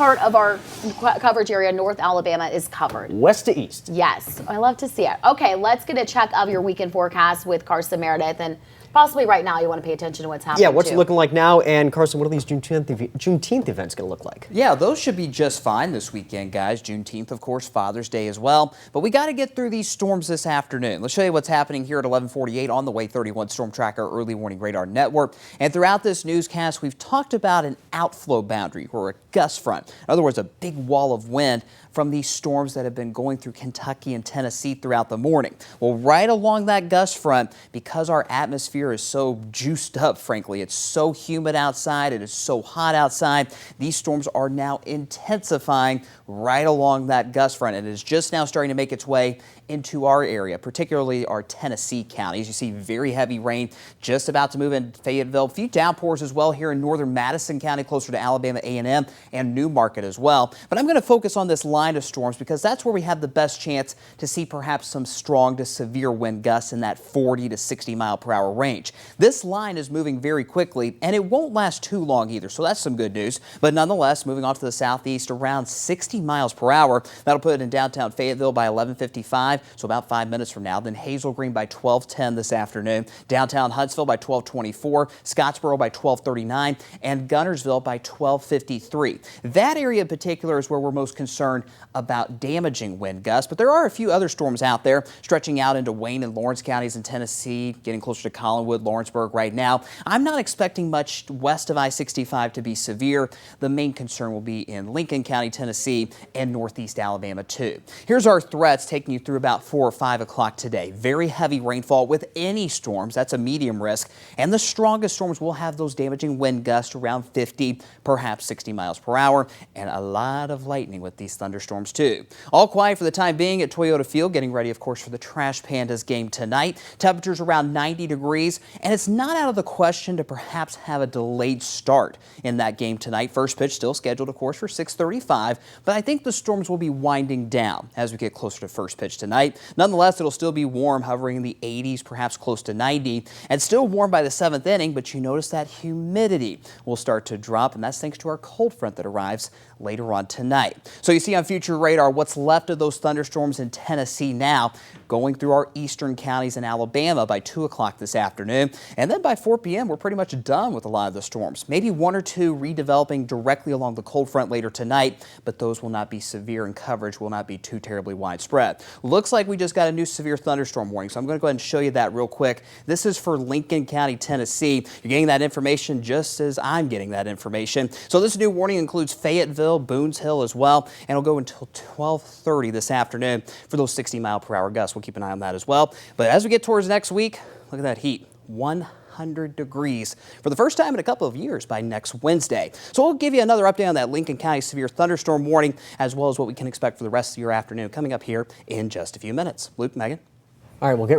part of our coverage area, North Alabama, is covered. West to east. Yes, I love to see it. Okay, let's get a check of your weekend forecast with Carson Meredith, and possibly right now you want to pay attention to what's happening. Yeah, what's it looking like now? And Carson, what are these Juneteenth events going to look like? Yeah, those should be just fine this weekend, guys. Juneteenth, of course, Father's Day as well. But we got to get through these storms this afternoon. Let's show you what's happening here at 11:48 on the Way 31 Storm Tracker Early Warning Radar Network. And throughout this newscast, we've talked about an outflow boundary or a gust front. In other words, a big wall of wind from these storms that have been going through Kentucky and Tennessee throughout the morning. Well, right along that gust front, because our atmosphere is so juiced up, frankly, it's so humid outside, it is so hot outside, these storms are now intensifying right along that gust front. It is just now starting to make its way into our area, particularly our Tennessee counties. You see very heavy rain just about to move in Fayetteville. A few downpours as well here in northern Madison County, closer to Alabama A&M and Newmarket as well. But I'm going to focus on this line of storms because that's where we have the best chance to see perhaps some strong to severe wind gusts in that 40 to 60 mile per hour range. This line is moving very quickly and it won't last too long either, so that's some good news. But nonetheless, moving off to the southeast around 60 miles per hour. That'll put it in downtown Fayetteville by 11:55, so about 5 minutes from now. Then Hazel Green by 12:10 this afternoon. Downtown Huntsville by 12:24, Scottsboro by 12:39, and Guntersville by 12:53. That area in particular is where we're most concerned about damaging wind gusts, but there are a few other storms out there stretching out into Wayne and Lawrence counties in Tennessee, getting closer to Collinwood, Lawrenceburg right now. I'm not expecting much west of I-65 to be severe. The main concern will be in Lincoln County, Tennessee, and northeast Alabama too. Here's our threats taking you through about 4 or 5 o'clock today. Very heavy rainfall with any storms. That's a medium risk. And the strongest storms will have those damaging wind gusts around 50, perhaps 60 miles per hour, and a lot of lightning with these thunderstorms too. All quiet for the time being at Toyota Field, getting ready, of course, for the Trash Pandas game tonight. Temperatures around 90 degrees, and it's not out of the question to perhaps have a delayed start in that game tonight. First pitch still scheduled, of course, for 6:35, but I think the storms will be winding down as we get closer to first pitch tonight. Nonetheless, it'll still be warm, hovering in the 80s, perhaps close to 90, and still warm by the 7th inning, but you notice that humidity will start to drop, and that's thanks to our cold front that arrives later on tonight. So you see on future radar what's left of those thunderstorms in Tennessee now, going through our eastern counties in Alabama by 2 o'clock this afternoon. And then by 4 p.m., we're pretty much done with a lot of the storms. Maybe one or two redeveloping directly along the cold front later tonight, but those will not be severe and coverage will not be too terribly widespread. Looks like we just got a new severe thunderstorm warning, so I'm going to go ahead and show you that real quick. This is for Lincoln County, Tennessee. You're getting that information just as I'm getting that information. So this new warning includes Fayetteville, Boones Hill as well, and it'll go until 12:30 this afternoon for those 60 mile per hour gusts. We'll keep an eye on that as well. But as we get towards next week, look at that heat. 100 degrees for the first time in a couple of years by next Wednesday. So we'll give you another update on that Lincoln County severe thunderstorm warning, as well as what we can expect for the rest of your afternoon coming up here in just a few minutes. Luke, Megan. All right, we'll get ready.